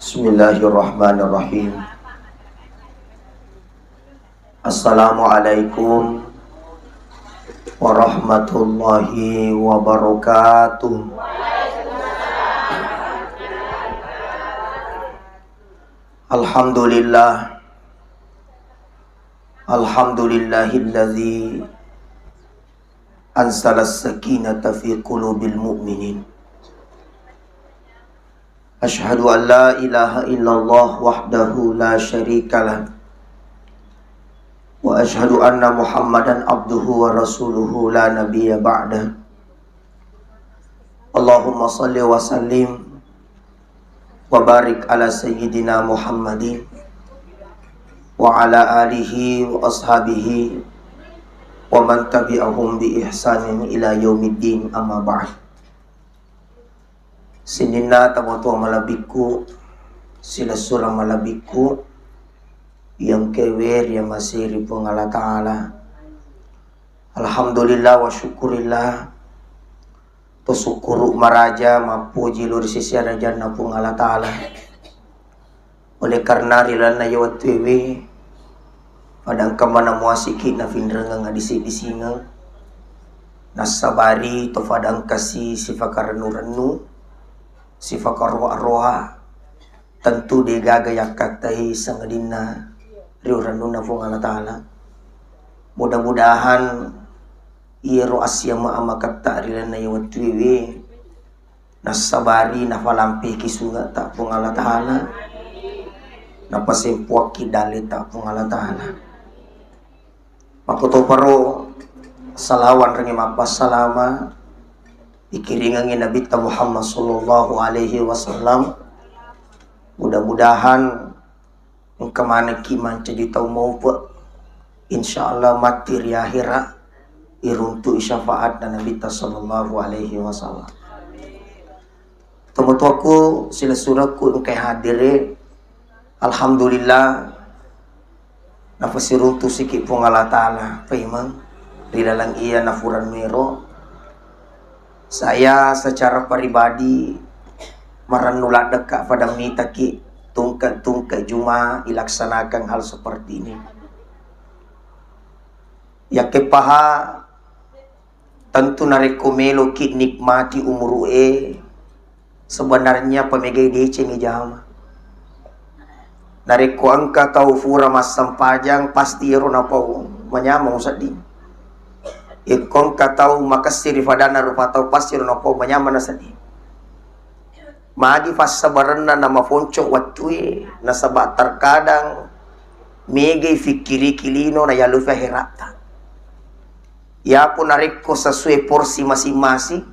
Bismillahirrahmanirrahim. Assalamualaikum warahmatullahi wabarakatuh. Alhamdulillah. Alhamdulillahilladzi anzalas sakinata fi qulubil mu'minin. Asyhadu an la ilaha illallah wahdahu la syarikalah wa asyhadu anna Muhammadan abduhu wa rasuluhu la nabiyya ba'dah. Allahumma salli wa sallim wa barik ala sayyidina Muhammadin wa ala alihi wa ashabihi wa man tabi'ahum bi ihsanin ila yaumiddin, amma ba'd. Sinina tamoto malabiku sila surang malabiku yang kewer yang masih ripong Allah Ta'ala. Alhamdulillah wa syukurillah to syukuru maraja mapuji lur sisi raja napung Allah Ta'ala. Oleh karena rilana yawatwewe padang kamana muasiki na finrengang adisi-disingang nasabari to padang kasih sifakaranu-ranu sifat arwah tentu digagayak katai sangadina riuranuna fung Allah Ta'ala. Mudah-mudahan iro asya ma'ama kata rilana yawatwiwi nasabari nafalampi kisunga tak fung Allah Ta'ala napasimpuak kidali tak fung Allah Ta'ala. Makuto paro salawan ringi mapas salama ikiringangin Nabi Muhammad sallallahu alaihi wasallam. Mudah-mudahan yang kemana kiman jadi tahu mau insyaallah mati ri akhirat iruntu syafaat dan Nabi sallallahu alaihi wasallam. Temutuaku sila suraku engkai hadire alhamdulillah nafasiruntu sikit pun Allah Ta'ala paimang rilalang iya nafuran mero. Saya secara pribadi merenulak dekat pada mitaki tungkat juma ilaksanakan hal seperti ini. Ya kepaha tentu nareko melo ki nikmati umur sebenarnya pemegai DC ngejama. Nareko angka tau fura masam pajang pasti ero napau menyamang usadi. Ikon katau makasir fadana rupa tau pasir nopo menyamana sadi. Magi fas sabarana nama fonco watui nasaba terkadang mege fikiri kilino na yalu fahirata. Ya pun nareko sesuai porsi masing-masing.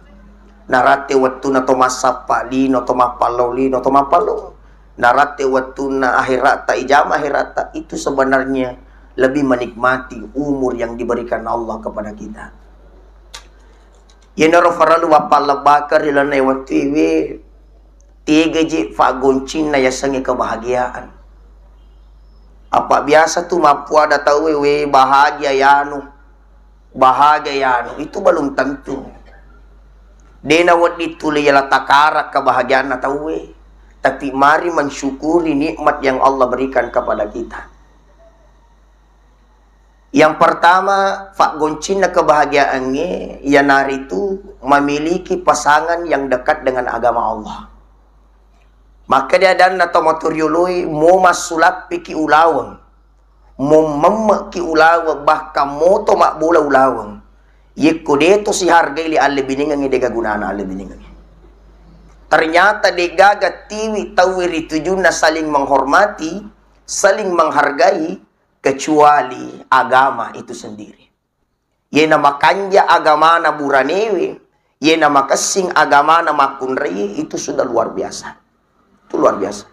Narate watu na tomasapa lino tomapalo lino tomapalo. Narate watu na akhirata ijama akhirata itu sebenarnya lebih menikmati umur yang diberikan Allah kepada kita. Yenaro faralu wapala bakar ilana waktu iwe tiga je fa goncin na yasangi kebahagiaan. Apa biasa tu mapu ada tahu we bahagia yanu itu belum tentu. Dena wadi tuli yala takara kebahagiaan na tahu we. Tapi mari mensyukuri nikmat yang Allah berikan kepada kita. Yang pertama, fak goncina kebahagiaannya, ya nari itu memiliki pasangan yang dekat dengan agama Allah. Maka dia dan atau motorioloi mau masulak piki ulawang, mau memek ki ulawang bahkan mau to mak bola ulawang. Yeko dia tu si hargai li alle biningang dega gunana alle biningang. Ternyata degaga tiwi tawiri tujuna saling menghormati, saling menghargai. Kecuali agama itu sendiri. Ye nama kanja agama na buranewe, ye nama kesing agama na makunrei, itu sudah luar biasa. Itu luar biasa.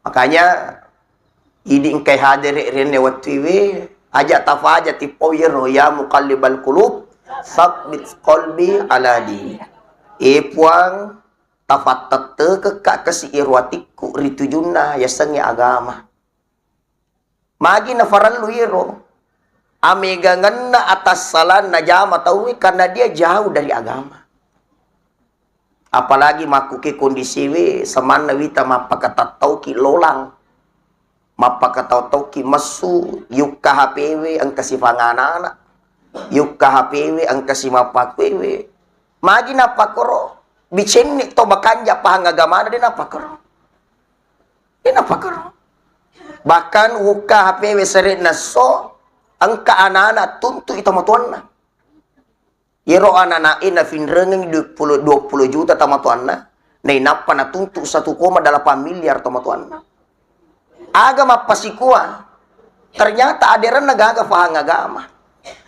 Makanya ini engkai hadir rene watiwe aja tafaja tipoyero ya muqallibal qulub tsabbit qalbi ala dini. Puang tafat tete kekak kesi irwatiku ritujuna yasangi agama. Magi na faral luiro amega nganna atas salan najama tahu karena dia jauh dari agama. Apalagi makuki kondisi we semana wita mapakatatau ki lolang. Mapakatau ki masu yukka HPW ang kasifangana. Yukka HPW ang kasimapakwewe. Magi napakoro. Bichenni to bakanja pahangagamana din napakoro. Din napakoro. Bahkan yukka HPW seret na so ang kaanana tuntu ito matuan na. Yero anana ina finrengeng 20 juta tamatuan na. Nainapa na tuntu 1,8 miliar tamatuan na. Aga mapasikuan. Ternyata aderan nagaga fahangagama.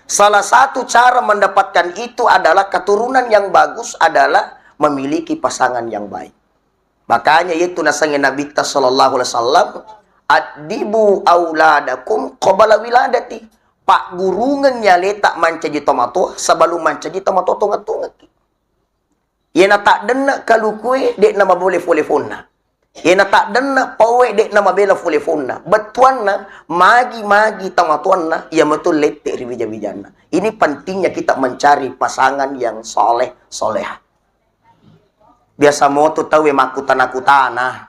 Salah satu cara mendapatkan itu adalah keturunan yang bagus adalah memiliki pasangan yang baik. Makanya itu nasangin Nabi sallallahu alaihi wasallam, "Adibu auladakum qabla wiladati." Pak gurungan nya letak mancaji tomato sebelum mancaji tomato tongat-tongat. Yana tak dena kalau kue dek nama boleh telefonna. Yana tak dena pawe dek nama bela telefonna. Betuanna magi-magi tomatuanna ya betul letek ribija-bijana. Ini pentingnya kita mencari pasangan yang soleh soleha. Biasa mau tu tahu makutana-kutana.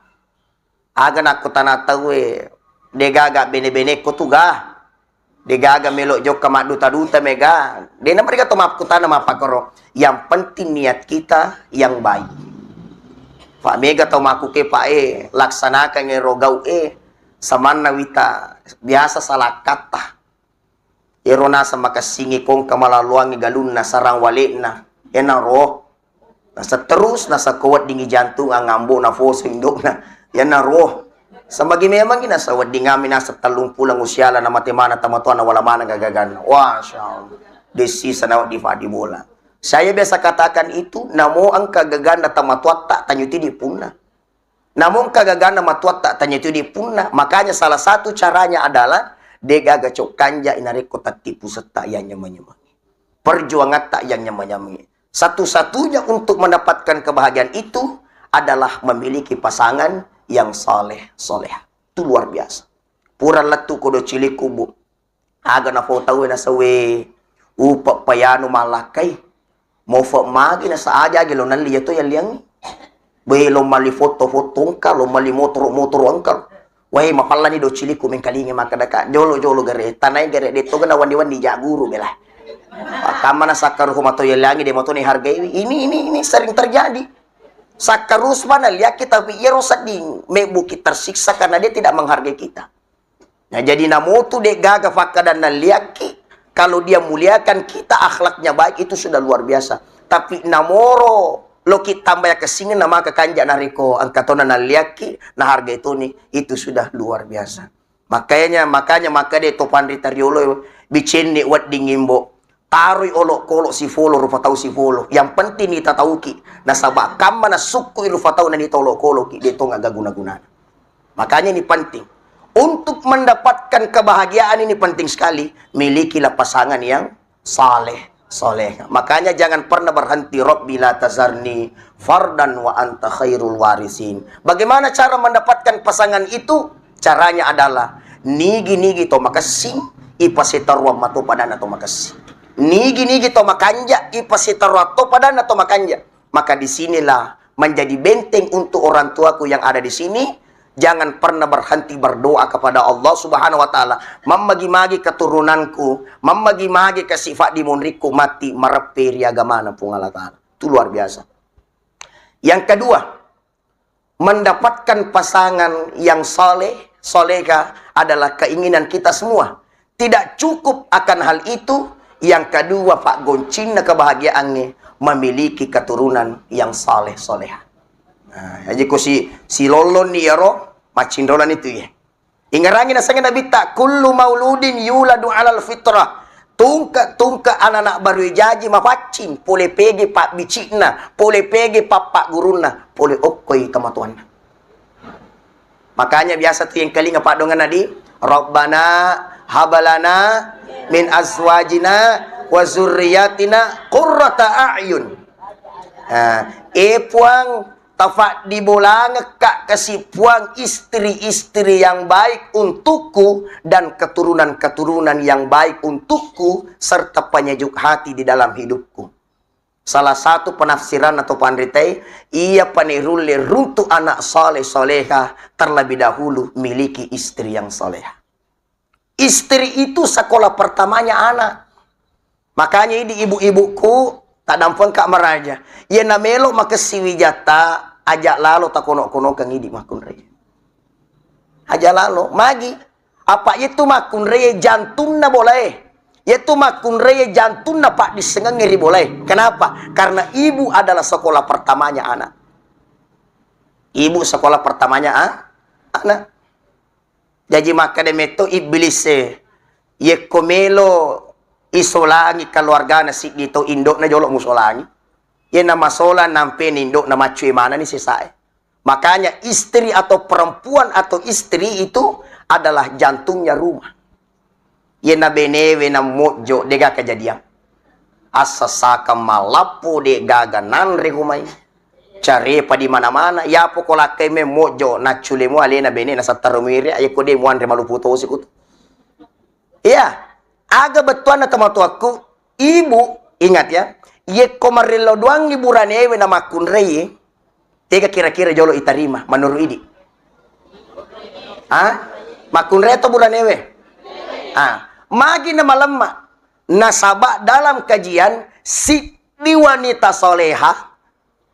Aga nakutana tahu degaga bene-bene ko tu gah. Degaga melok jok kama duta-duta mega. Dena mereka tu makutana mapakoro. Yang penting niat kita yang baik. Pak mega tau makuke pak laksanakan yang rogau samana wita biasa salah kata. Irona sama kasingi kong kamalaluangi galunna sarang walena. Enang roh. Nasa terus nasa kuat dingi jantung ang ngambo na foso indok na. Enang roh. Samagi memang gina sa wadi ngamin nasa 30 usiala na matemana tamatuan na wala mana gagagan. Wah, syaallah. Desi sana di fadi bola. Saya biasa katakan itu, namo ang kagagan na tamatuat tak tanyuti di punna. Namun kagagan na matuat tak tanyuti di punna. Makanya salah satu caranya adalah degaga cok kanja inareko tak tipu serta yang nyamanyamangi. Perjuangan tak yang nyamanyamangi. Satu-satunya untuk mendapatkan kebahagiaan itu adalah memiliki pasangan yang saleh soleha. Itu luar biasa. Pura latu kodo cili kubu. Aga na fotawe na sawe. Upa payano malakai. Mau fok magi na sa aja gelo nan liya to yang liang. Be lo mali foto-foto ka, lo mali motor-motor angkal. Wahai mapala ni do cili ku mengkalingi makadaka. Jolo-jolo gare. Tanay gare dito gana wandi-wandi jaguru bela. Kama na sakar humato yang liangi de moto ni hargai. Ini sering terjadi. Sakarus mana lihat kita pero sading may bukit tersiksa karena dia tidak menghargai kita. Nah jadi namotu dek gaga fakada dan liaki kalau dia muliakan kita akhlaknya baik itu sudah luar biasa. Tapi namoro lo kita tambah kesingin nama kekanja nariko angkatona na liaki na harga itu nih itu sudah luar biasa. Makanya maka dia topan ritariolo bicen ni wat dingimbo. Taruh olok-kolok si folo rupa tahu si folo. Yang penting kita tahu ki. Nasabak kama na suku rupa tahu na dito olok-kolok ki. Dito nga gaguna-guna. Makanya ini penting. Untuk mendapatkan kebahagiaan ini penting sekali. Milikilah pasangan yang saleh, soleh. Makanya jangan pernah berhenti. Rabbi la tazarni fardan wa anta khairul warisin. Bagaimana cara mendapatkan pasangan itu? Caranya adalah nigi-nigi to makasing ipasitarwa mato padan atau makasing. Nigi-nigi to makanja ipasitarwato padan atau makanja. Maka disinilah menjadi benteng untuk orang tuaku yang ada di sini. Jangan pernah berhenti berdoa kepada Allah Subhanahu wa taala. Mamagi-magi keturunanku, mamagi-magi kasifat dimunriku mati mareperi agamana pungala taala. Itu luar biasa. Yang kedua, mendapatkan pasangan yang saleh, soleha adalah keinginan kita semua. Tidak cukup akan hal itu. Yang kedua, Pak Goncin na kebahagiaannya memiliki keturunan yang saleh soleha. Nah, jadi ko si lolon ni yaro macindolan itu ya. Ingarangin na sa Nabi ta kullu mauludin yuladu alal fitrah. Tungka anak-anak baru jaji mapacin, pole pege pak bicikna, pole pege pak guruna, pole okkoi tamatuan. Makanya biasa tuh yang kali ngapak dongan nadi, Rabbana habalana min azwajina wa zurriyatina qurrata a'yun. Puang tafak dibolang kak kasih puang istri-istri yang baik untukku dan keturunan-keturunan yang baik untukku serta penyejuk hati di dalam hidupku. Salah satu penafsiran atau pandritai, ia panirule runtuh anak soleh soleha terlebih dahulu miliki istri yang soleha. Istri itu sekolah pertamanya anak. Makanya ini ibu-ibuku tak dampun kak meraja. Ia namelo maka siwijata ajak lalu tak kono-kono kang idi makun raya. Ajak lalu magi apa itu makun raya jantung na boleh. Yaitu makun raya jantung na pak disengang ngeri boleh. Kenapa? Karena ibu adalah sekolah pertamanya anak. Ibu sekolah pertamanya anak. Jadi maka demeto iblis ye komelo isolangi keluarga nasi dito indok na jolok musolangi. Ye nama sola nampe indok nama cuy mana ni sisai. Makanya istri atau perempuan atau istri itu adalah jantungnya rumah. Ye na benewe na mojo dega kejadian. Asasaka malapo de gaga nanre humay. Cari pa di mana-mana. Ya pokola kay me mojo na chule mo alena bene na sa tarumiri ay ko de mo andre maluputo sikut. Iya. Aga betuan na tamatuaku ibu ingat ya. Ye komarelo doang liburanewe na makunreye. Tega kira-kira jolo itarima menurut idi. Makunreye to buranewe. Magi na malamma nasaba dalam kajian si wanita soleha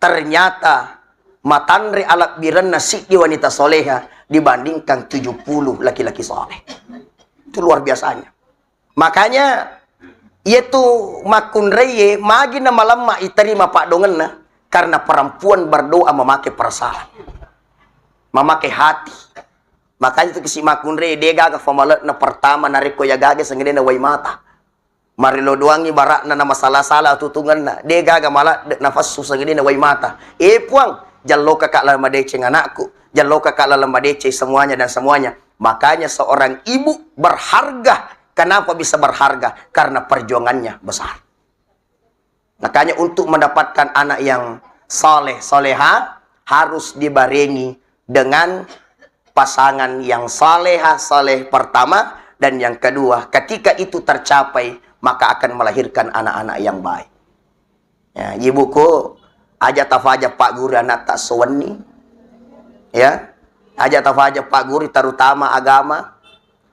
ternyata matanre alat biran si wanita soleha dibandingkan 70 laki-laki soleh. Itu luar biasanya. Makanya yaitu makunreye magi na malamma iterima pak dongen na karena perempuan berdoa memakai perasaan, memakai hati. Makanya itu kisi makunre dia gaga famalat na pertama nariko ya gaga sengene na way mata. Marilo doangi barak na masalah-salah tutungan na dia gaga malah nafas sengene na way mata. Puang jallo kakak lama dece anakku, jallo kakak lama dece semuanya dan semuanya. Makanya seorang ibu berharga. Kenapa bisa berharga? Karena perjuangannya besar. Makanya untuk mendapatkan anak yang soleh soleha harus dibarengi dengan pasangan yang saleha saleh pertama dan yang kedua. Ketika itu tercapai maka akan melahirkan anak-anak yang baik. Ya, ibuku aja tafaja pak guru anak tak seweni. Ya, aja tafaja pak guru terutama agama.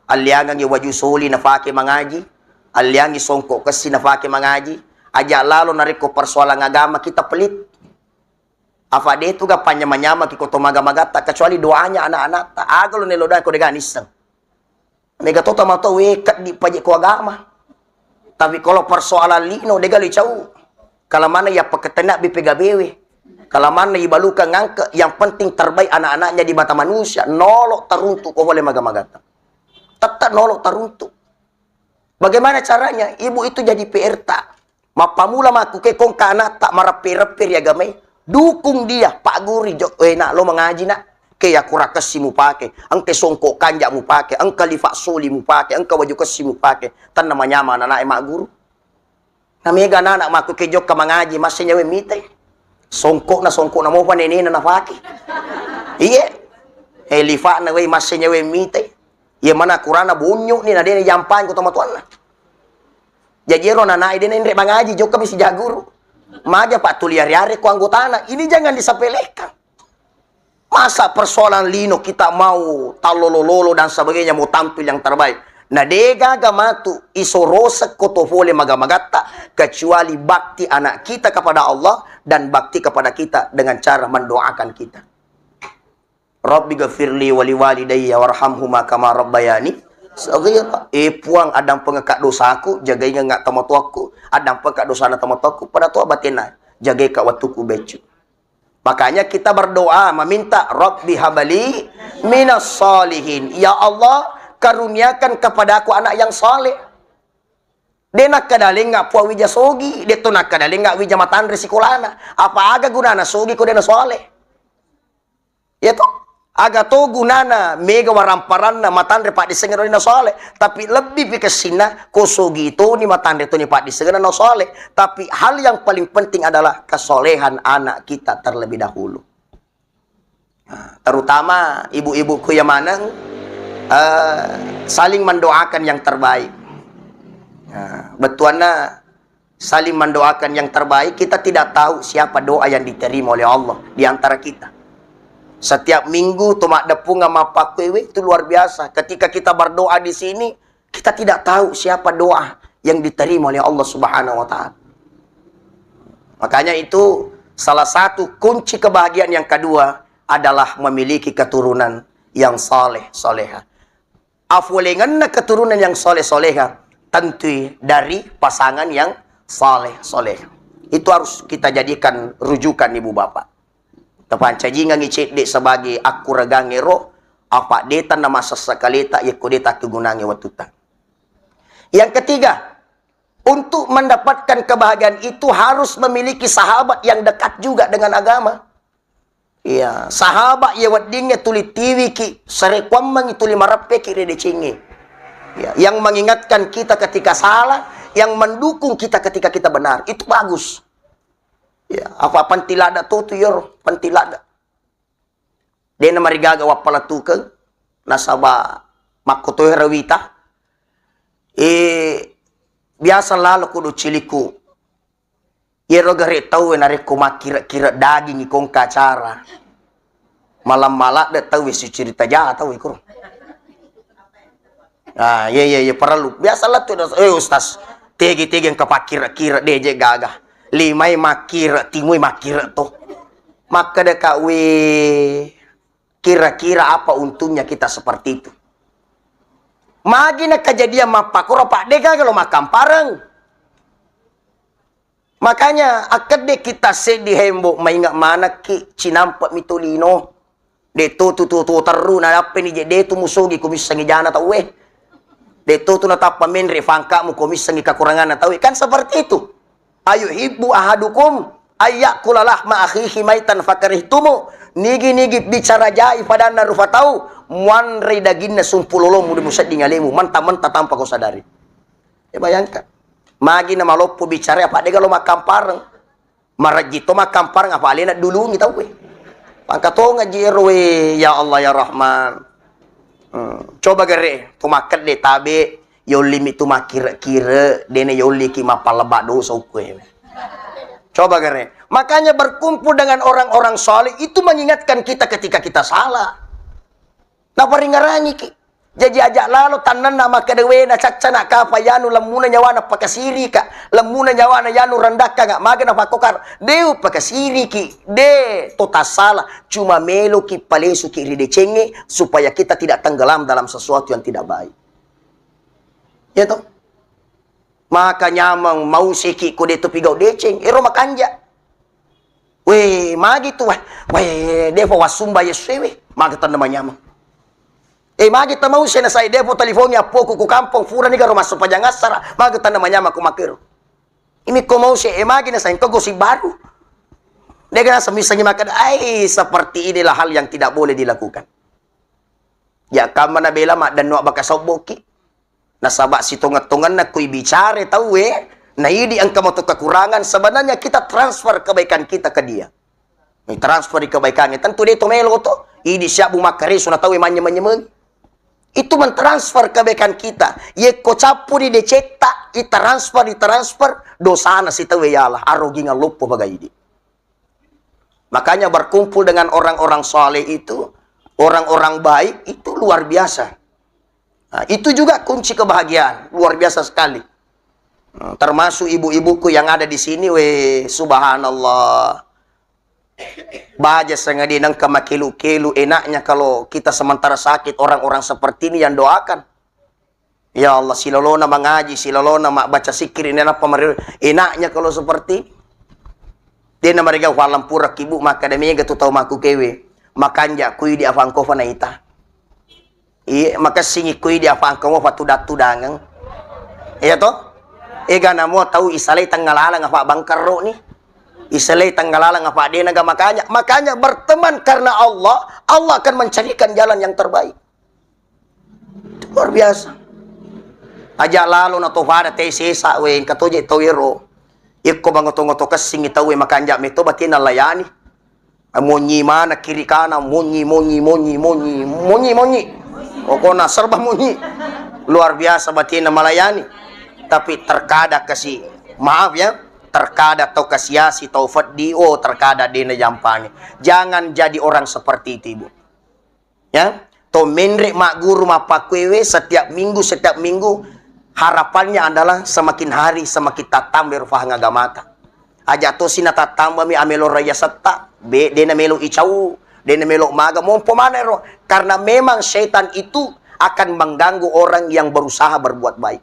Aliangan waju soli nafake mengaji, aliangi songkok kesi nafake mengaji. Aja lalu nariko persoalan agama kita pelit. Afade itu gak panyama-nyama kiko tomaga-magata kecuali doanya anak-anak tak agalo neloda ko degan iseng. Mega tota mato wekat di pajak ko agama. Tapi kalau persoalan lino dega licau. Kalau mana ya peketenak BPGBW. Kalau mana ibaluka ngangke yang penting terbaik anak-anaknya di mata manusia. Nolok teruntuk ko boleh maga-magata. Tetap nolok teruntuk. Bagaimana caranya? Ibu itu jadi PRT. Mapamula maku ke kong ka anak tak marapir-rapir ya gamay. Dukung dia, Pak Guri, nak lo mengaji nak, kaya kurakasi mu pake, angke songkok kanja mu pake, angka lifak soli mu pake, angka waju kasi mu pake, tan namanya mana anak emak guru. Namanya anak maku kejok ka mengaji, masih nyawe mite, songkok na mo panenena na pake. Iya, lifak na we masih nyawe mite, iya mana kurana bunyo ni na dia jampan ko tomatuan na. Jadi ro na dia nendre mengaji, jok kami si jaguru. Maja pak tuliari-ari ku anggotana. Ini jangan disepelekan. Masa persoalan lino kita mau talolololo dan sebagainya mau tampil yang terbaik. Nah dega gamatu isorosek kotofole magamagata kecuali bakti anak kita kepada Allah dan bakti kepada kita dengan cara mendoakan kita. Rabbi ghafirli wali walidayya warhamhuma kama rabbayani saghira. Puang adang pengekak dosaku, jagai ngak tamatuaku. Adang pengekak dosa na tamatuaku pada tua batina, jagai kak watuku becu. Makanya kita berdoa meminta Rabbi habali minas salihin. Ya Allah, karuniakan kepada aku anak yang saleh. Dia nak kadaling ngak puang wija sogi, dia tu nak kadaling ngak wija matan resikulana. Apa aga gunana sogi ko dia saleh? Ya toh? Aga to gunana mega waramparan na matandre pak disengen na soleh, tapi lebih pikesina kosogi itu ni matandre to ni pak disengen na soleh, tapi hal yang paling penting adalah kesolehan anak kita terlebih dahulu. Nah, terutama ibu-ibuku yang mana saling mendoakan yang terbaik. Nah, betuana saling mendoakan yang terbaik. Kita tidak tahu siapa doa yang diterima oleh Allah di antara kita. Setiap minggu tumak depung sama Pak Kwewe itu luar biasa. Ketika kita berdoa di sini, kita tidak tahu siapa doa yang diterima oleh Allah Subhanahu wa taala. Makanya itu salah satu kunci kebahagiaan yang kedua adalah memiliki keturunan yang saleh soleha. Afulengan keturunan yang saleh soleha tentu dari pasangan yang saleh soleha. Itu harus kita jadikan rujukan ibu bapak. Tepan cajingan ngicit dek sebagai aku regangero apa deta nama sesakalita ya kodeta kegunangi watuta. Yang ketiga, untuk mendapatkan kebahagiaan itu harus memiliki sahabat yang dekat juga dengan agama. Ya, sahabat ya wadingnya tuli tiwi ki sarekwamang itu lima rape ki redecingi. Ya, yang mengingatkan kita ketika salah, yang mendukung kita ketika kita benar. Itu bagus. Ya, apa pantilada tu yor pantilada. Dia nama rigaga wapala tukeng nasaba makoto rawita. Biasa lalu kudu ciliku. Yero gare tau nare kuma kira-kira daging ikong kacara. Malam malak da tau si cerita jahat tau ikor. Ah, ye perlu. Biasalah tu ustaz. Tegi-tegi yang kepakira-kira deje gagah. Limai makira, timui makira tuh. Maka deka kira-kira apa untungnya kita seperti itu. Magina kejadian mapakura pak deka kalau makan pareng. Makanya akade kita sedih hembok maingat mana ki cinampak mitulino. De tu teru na apa ni de tu musugi kumis sangi jana tau we. De tu na tapa menre fangkamu kumis sangi kekurangan tau kan seperti itu. Ayu hibbu ahadukum ayyakula lahma akhihi maitan fakarihtumu. Nigi bicara jai pada narufa tau muan rei daginna sumpulolo mu musad dingalemu manta tanpa kau sadari. Bayangkan. Magi na malopo bicara apa de kalau makan pareng. Marajito makan pareng apa alena dulu kita we. Pangkato ngajiro we ya Allah ya Rahman. Coba gere tumakat de tabe yolim itu makira-kira dene yoli ki mapalaba dosa ukwe. Coba gere. Makanya berkumpul dengan orang-orang saleh itu mengingatkan kita ketika kita salah. Napa ringarangi ki. Jadi ajak lalu tanan nama kedewe na cakcana ka payanu lemuna nyawana pakasiri ka. Lemuna nyawana yanu rendaka ngak magana pakokar. Deu pakasiri ki. De tota salah. Cuma melo ki palesu ki ridecenge supaya kita tidak tenggelam dalam sesuatu yang tidak baik. Ya toh? Maka nyamang mau seki ko deto pigau deceng ero makanja. Weh, magi tu weh, depo wasumba yesewe, magi tan nama nyamang. Magi ta mau sena sai depo telefonnya poko ku kampung fura ni garo masuk pajangasara, magi tan nama nyamang ku makero. Ini ko mau se magi na sai ko gosip baru. Dia kena semisangi makan seperti inilah hal yang tidak boleh dilakukan. Ya kamana bela mak dan nuak bakasoboki. Nasabak si tongat-tongan na kuy bicara tahu nah ini ang kamu tuh kekurangan sebenarnya kita transfer kebaikan kita ke dia. Transfer di kebaikannya tentu dia tomelo to ini siap bumakari sunat tahu manya-manya itu mentransfer kebaikan kita ye kocapu di decetak ditransfer dosana si tahu yalah aroginga lupa bagai ini. Makanya berkumpul dengan orang-orang saleh itu orang-orang baik itu luar biasa. Nah, itu juga kunci kebahagiaan luar biasa sekali. Termasuk ibu-ibuku yang ada di sini, subhanallah. Baja sengaja nang kemakilu-kilu enaknya kalau kita sementara sakit orang-orang seperti ini yang doakan. Ya Allah, silolona mengaji, silolona mak baca zikir ini apa enaknya kalau seperti. Dia nama mereka walam pura kibu maka demi gatu tahu maku kewe. Makanja kui di afangkova na ita. Iya, maka singi kui di afangkova patudat-tudangang. Iya toh? Ega namo tahu isalay tanggalala nga bangkaro ni. Isalay tanggalala nga dia naga makanya berteman karena Allah akan mencarikan jalan yang terbaik. Itu luar biasa. Aja lalu na to fara te sesa we katoje tawiro. Ikko bangoto-ngoto kasing itawe makanja meto batin layani. Monyi mana kiri kanan monyi. Pokoknya serba monyi. Luar biasa batin na malayani. Tapi terkadang kasih Maaf ya, terkada atau kasiasi atau faddi, oh terkada dina jampani. Jangan jadi orang seperti itu, Ibu. Ya, to menrek mak guru mak kwewe setiap minggu harapannya adalah semakin hari semakin tatam berfah ngagamata. Aja to sina tatam mi amelo raya setta, be dena melo icau, dena melo maga mau pemanero, karena memang syaitan itu akan mengganggu orang yang berusaha berbuat baik.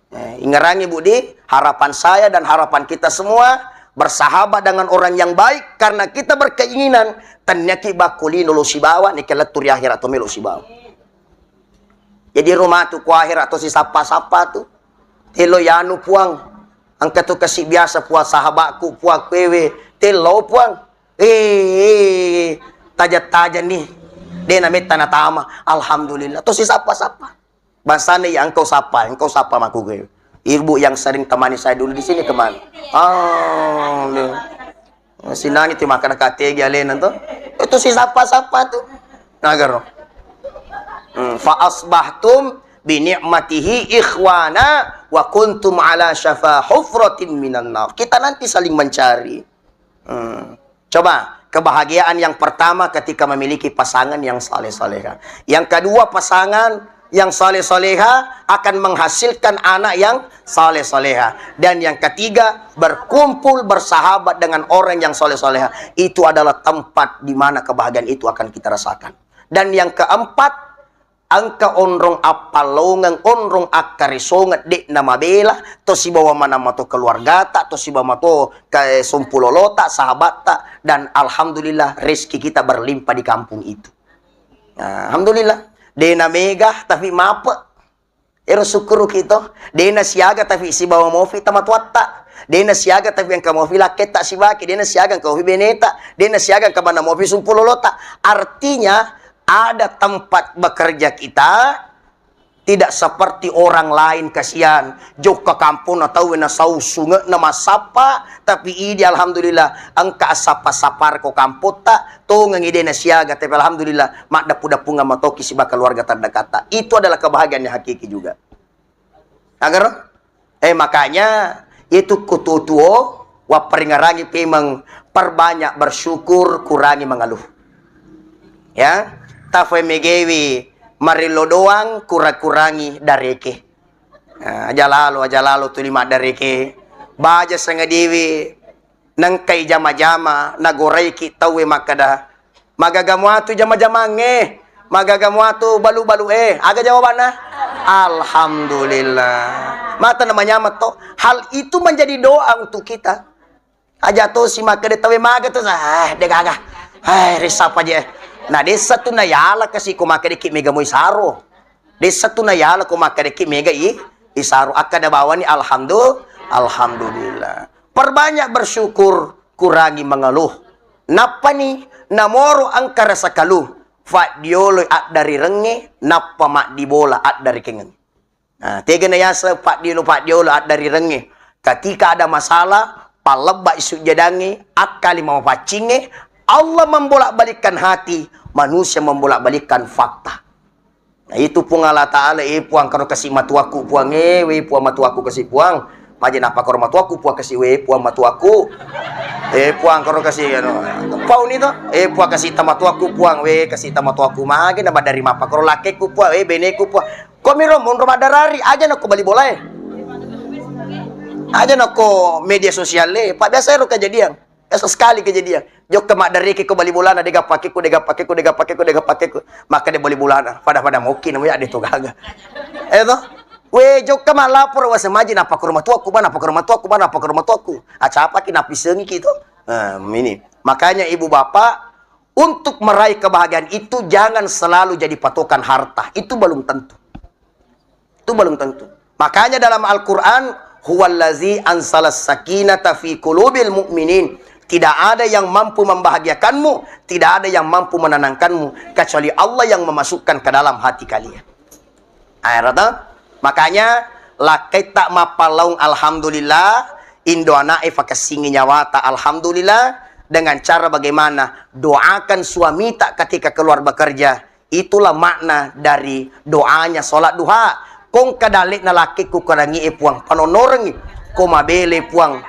Ya, ingarangi Budi, harapan saya dan harapan kita semua bersahabat dengan orang yang baik karena kita berkeinginan tanyaki bakulino lo sibawa ni keletur akhirat atau melo sibawa. Jadi rumah tu ku akhirat atau si sapa-sapa tu telo yanu puang angkat tu kasih biasa puang sahabatku puang kwewe telo puang taja-taja nih dia namanya tanah tama alhamdulillah atau si sapa-sapa. Bahasanya yang engkau sapa maku gue. Ibu yang sering temani saya dulu di sini kemana? Sinani tu makan kategi alen tu. Itu si sapa-sapa tu. Nagaro. Fa asbahtum bi ni'matihi ikhwana wa kuntum ala syafa hufratin minan nar. Kita nanti saling mencari. Coba kebahagiaan yang pertama ketika memiliki pasangan yang saleh-saleha. Yang kedua, pasangan yang saleh-saleha akan menghasilkan anak yang saleh-saleha. Dan yang ketiga, berkumpul bersahabat dengan orang yang saleh-saleha. Itu adalah tempat di mana kebahagiaan itu akan kita rasakan. Dan yang keempat, angka onrong apalongang onrong akarisongat dek nama bela to si bawa mana mato keluarga tak to si bawa mato ke sumpulolota sahabat tak, dan alhamdulillah rezeki kita berlimpah di kampung itu. Nah, alhamdulillah. Dena megah tapi mapa. Ero syukur kita. Dena siaga tapi si bawa mofi tamat watta. Dena siaga tapi yang kamu laket tak si baki. Dena siaga kamu beneta. Dena siaga kamu mana mofi sumpulolota. Artinya ada tempat bekerja kita tidak seperti orang lain, kasihan jok ke kampung atau wena sau sungai nama sapa tapi ini alhamdulillah angka sapa-sapar ko kampung tak to ngide na siaga tapi alhamdulillah mak dapu-dapu ngamatoki si bakal keluarga terdekat. Itu adalah kebahagiaan yang hakiki juga. Agar makanya itu kututuo wa peringarangi pemang perbanyak bersyukur kurangi mengeluh. Ya, tafai megewi marilo doang kurang-kurangi dareke. Aja lalu tu lima dareke. Baja sanga dewi nang kay jama-jama nagorey ki tawe makada. Magagamu atu jama-jama nge. Magagamu atu balu-balu aga jawaban na. Alhamdulillah. Mata namanya mato. Hal itu menjadi doa untuk kita. Aja tu si makada tawe maga tu degaga. Risap aja. Nah, desa tu na yala kasi kumakadiki mega mo isaro. Desa tu na yala kumakadiki mega isaro. Akada bawa ni alhamdulillah. Perbanyak bersyukur, kurangi mengeluh. Napa ni namoro angka rasa kaluh. Fa diolo at dari renge, napa mak dibola at dari kengen. Nah, tega na yasa fa diolo at dari renge. Ketika ada masalah, palebak isu jadangi, akali mau pacinge, Allah membolak-balikkan hati, manusia membolak-balikkan fakta. Nah, itu pun Allah Ta'ala, puang kalau kasih matuaku, puang puang matuaku kasih puang. Majen apa kalau matuaku, puang kasih puang matuaku. Puang kalau kasih, pau ni to, puang kasih tamatuaku, puang kasih tamatuaku, magen nama dari mapa kalau lakeku puang, beneku puang. Komi romon romadarari, aja nak bali bola aja nak media sosial pak biasa ero kejadian. Sekali kejadian. Jok kemak dari ke bali bulana dega pakeku. Maka dia bali bulana. Pada mungkin namanya ada tu gaga. We jok kemak lapor wa semaji napa ke rumah tuaku mana apa ke rumah tuaku. Aca apa ki napisengi gitu. Ini. Makanya ibu bapak untuk meraih kebahagiaan itu jangan selalu jadi patokan harta. Itu belum tentu. Makanya dalam Al-Qur'an huwallazi ansalas sakinata fi qulubil mu'minin. Tidak ada yang mampu membahagiakanmu, tidak ada yang mampu menenangkanmu kecuali Allah yang memasukkan ke dalam hati kalian. Airata, makanya lakai tak mapalaung alhamdulillah, indoana fakasingi nyawata alhamdulillah dengan cara bagaimana doakan suami tak ketika keluar bekerja. Itulah makna dari doanya sholat duha. kung kadalik na laki ko karangi puang panonorangi ko mabele puang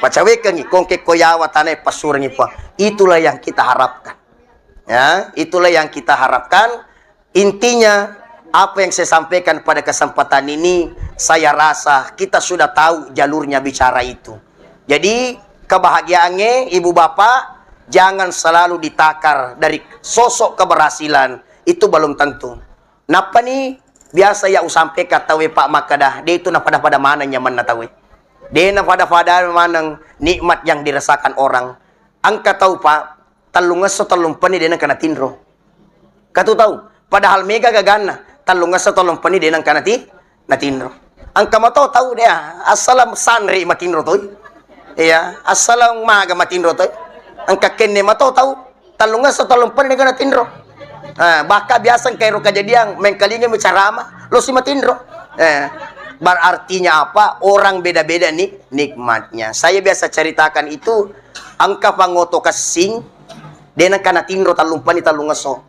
pacawekangi kung kekoyawa tanay pasurangi puang. Itulah yang kita harapkan. Ya, itulah yang kita harapkan. Intinya apa yang saya sampaikan pada kesempatan ini, saya rasa kita sudah tahu jalurnya bicara itu. Jadi kebahagiaannya ibu bapak jangan selalu ditakar dari sosok keberhasilan, itu belum tentu. Napa nih biasa ya sampaikan tahu Pak Makadah, dia itu pada mana nyaman tahu. Dia pada mana nikmat yang dirasakan orang. Angka tahu Pak, talungas so talumpani dia kena tindro. Katu tahu, padahal mega gagana talungas sa tolong pani din ang kanati natinro. Ang kamato tahu dia asalam sanri matinro toy. Iya, asalam maga matinro toy. Ang kakenne mato tahu talungas sa tolong pani din natinro. Baka biasang kairo kejadian mengkalingan bicarama lo si matinro. Berartinya apa? Orang beda-beda nih nikmatnya. Saya biasa ceritakan itu angka pangoto kasing denang kanatinro talumpani talungaso.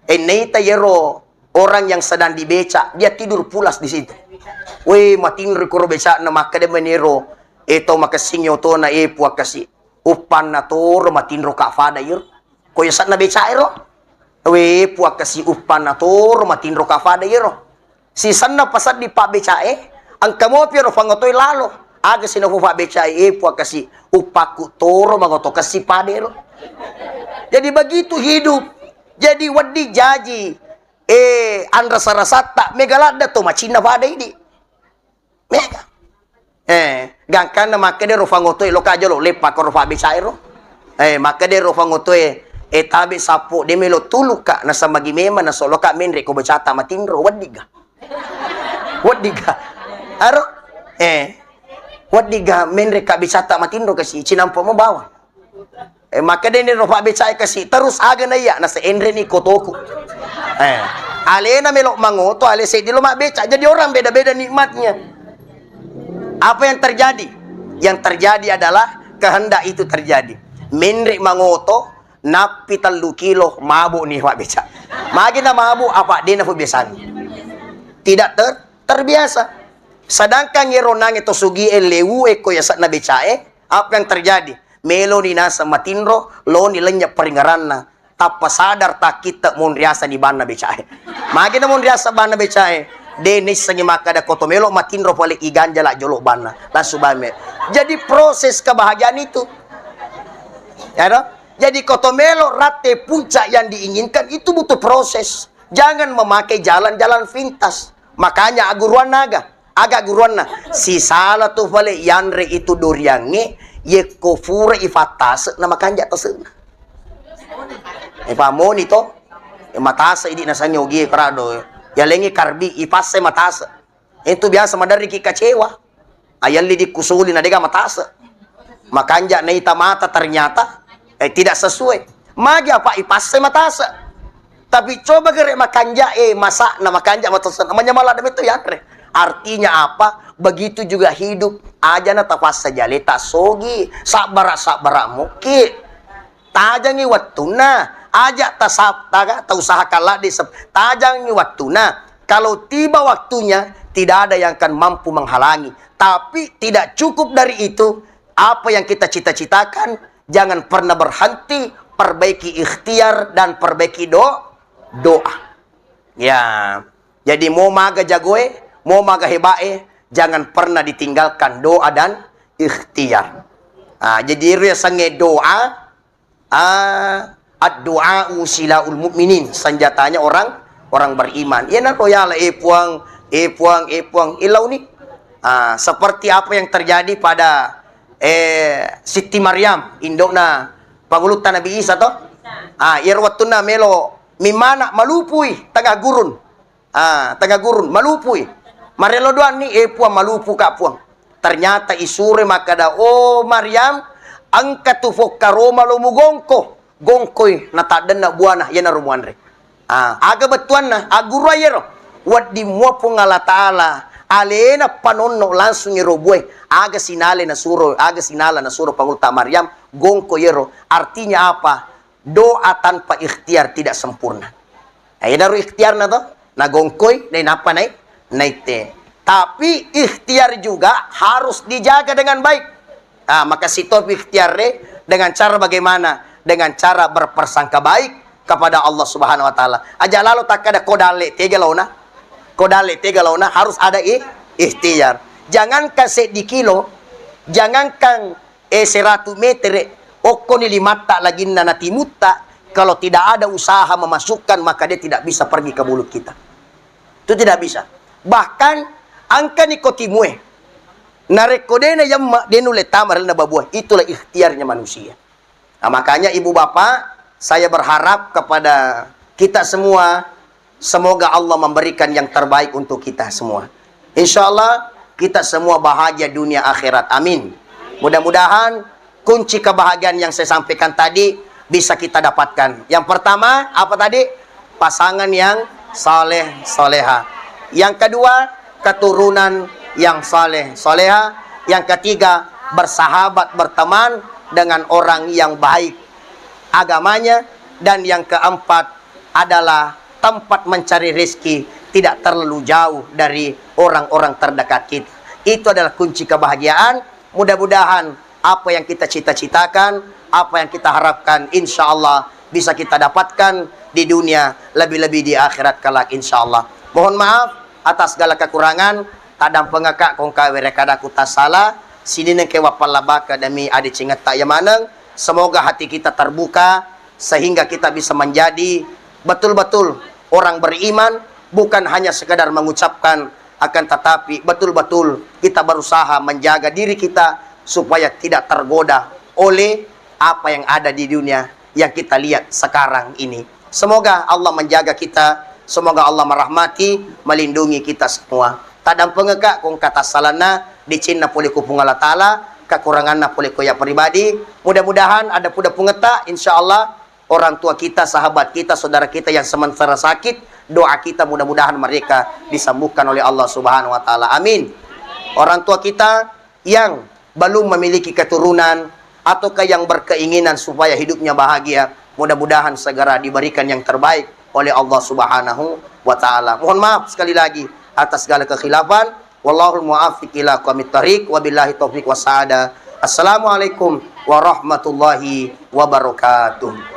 Neita yero orang yang sedang dibeca, dia tidur pulas di situ. Weh, matinro ko beca na makade manero. Ito makasingyo to na ipwa kasi. Upan na to matinro ka fada yer. Koy sa na beca ero. Weh, puwa kasi upan na to matinro ka fada yer. Si sanna pasad di pa beca ang kamo pero fangotoy lalo. Aga sinafu pa beca puwa kasi upaku toro mangoto kasi padero. Jadi begitu hidup. Jadi wadi jaji andra sarasata megalada to macina pada ini mega gangkan na makade ro fangoto lo kajo lo lepa ko ro fabi sairo makade ro fangoto tabi sapo de melo tuluka na sa magimema na solo ka menre ko bacata matinro wadiga aro wadiga menre ka bicata matinro kasi cinampo mo bawa makade ni ro fabi sai kasi terus aga na ya na sa enre ni kotoko alena melok mangoto, ale say di lumabeca. Jadi orang beda-beda nikmatnya. Apa yang terjadi? Yang terjadi adalah kehendak itu terjadi. Menrik mangoto, napi 3 kilo mabuk nih Pak beca. Magi na mabuk apa dia na biasa. Tidak terbiasa. Sedangkan ngeronang itu sugi lewu eko ya sak na beca apa yang terjadi? Melo ni nasa matinro, lo ni lenyap peringaranna. Tapa sadar tak kita monriasa di bana becae. Magi na monriasa bana becae. Denis sangi makada kotomelo matinro palik iganja la jolok bana. Langsung bame. Jadi proses kebahagiaan itu. Ya no? Jadi kotomelo rate puncak yang diinginkan itu butuh proses. Jangan memakai jalan-jalan pintas. Makanya aguruan naga. Agak guruan na. Si salah tu palik yanre itu duriange. Ye kofure ifatas na makanja tasena. Pamoni to matasa idi na sanyo gi krado yalengi karbi ipase matasa itu biasa madari ki kecewa ayalli di kusuli na dega matasa makanja na itamata ternyata tidak sesuai magi apa ipase matasa tapi coba gere makanja masa na makanja matasa namanya malah demi itu ya artinya apa begitu juga hidup aja na tapas saja leta sogi sabara muki tajangi watuna ajak usaha kala di tajangi waktuna. Kalau tiba waktunya tidak ada yang akan mampu menghalangi. Tapi tidak cukup dari itu. Apa yang kita cita-citakan jangan pernah berhenti. Perbaiki ikhtiar dan perbaiki doa. Ya, jadi mau maga jagoe, mau maga hebae, jangan pernah ditinggalkan doa dan ikhtiar. Jadi riasange doa. Ad-du'a silaul mu'minin, senjatanya orang beriman. Ya na royala puang ilau ni. Seperti apa yang terjadi pada Siti Maryam indokna pangulutan Nabi Isa to. Irwatuna melo mimana malupui tengah gurun. Tengah gurun malupui. Marelo doan ni puang malupu ka puang. Ternyata isure makada Maryam angkat tu fokaroma lo mugongko gongkoy natadan na buana yan na rumuanre aga batuan na aguro ayero wat di mo po nga taala alena panonno langsung irobuay aga sinala na suro pangulta Maryam gongko yero artinya apa doa tanpa ikhtiar tidak sempurna. Ayan na ro ikhtiar na to na gongkoy na apa na naite. Tapi ikhtiar juga harus dijaga dengan baik. Maka situ ikhtiar dengan cara bagaimana? Dengan cara berpersangka baik kepada Allah Subhanahu wa taala. Aja lalu tak ada kodale tega launa. Kodale tega launa harus ada ikhtiar. Jangankan di kilo, jangankan 100 meter okko ni limata lagi nanati mutta. Kalau tidak ada usaha memasukkan, maka dia tidak bisa pergi ke mulut kita. Itu tidak bisa. Bahkan angka nikotimue narekodena yang denule tamar na babuah, itulah ikhtiarnya manusia. Makanya ibu bapak, saya berharap kepada kita semua, semoga Allah memberikan yang terbaik untuk kita semua. Insya Allah kita semua bahagia dunia akhirat. Amin. Mudah-mudahan kunci kebahagiaan yang saya sampaikan tadi bisa kita dapatkan. Yang pertama, apa tadi? Pasangan yang saleh, soleha. Yang kedua, keturunan yang saleh, soleha. Yang ketiga, bersahabat, berteman dengan orang yang baik agamanya. Dan yang keempat adalah tempat mencari rezeki tidak terlalu jauh dari orang-orang terdekat kita. Itu adalah kunci kebahagiaan. Mudah-mudahan apa yang kita cita-citakan, apa yang kita harapkan, insya Allah bisa kita dapatkan di dunia, lebih-lebih di akhirat kelak, insya Allah. Mohon maaf atas segala kekurangan. Tadang pengakak kong kawe rekadaku tak salah. Sini neng kewapal labaka demi adi cingat tak yamaneng. Semoga hati kita terbuka sehingga kita bisa menjadi betul-betul orang beriman, bukan hanya sekedar mengucapkan, akan tetapi betul-betul kita berusaha menjaga diri kita supaya tidak tergoda oleh apa yang ada di dunia yang kita lihat sekarang ini. Semoga Allah menjaga kita, semoga Allah merahmati, melindungi kita semua. Tadang pengekak kong kata salana dicinna pulih kupung Allah Ta'ala, kekurangan pulih koya pribadi. Mudah-mudahan ada puda pengeta, insya Allah orang tua kita, sahabat kita, saudara kita yang sementara sakit, doa kita mudah-mudahan mereka disembuhkan oleh Allah Subhanahu wa taala. Amin. Orang tua kita yang belum memiliki keturunan ataukah yang berkeinginan supaya hidupnya bahagia, mudah-mudahan segera diberikan yang terbaik oleh Allah Subhanahu wa taala. Mohon maaf sekali lagi atas segala kekhilafan. Wallahul muwaffiq ila aqwamit thariq, wabillahi taufiq wassaada. Assalamualaikum warahmatullahi wabarakatuh.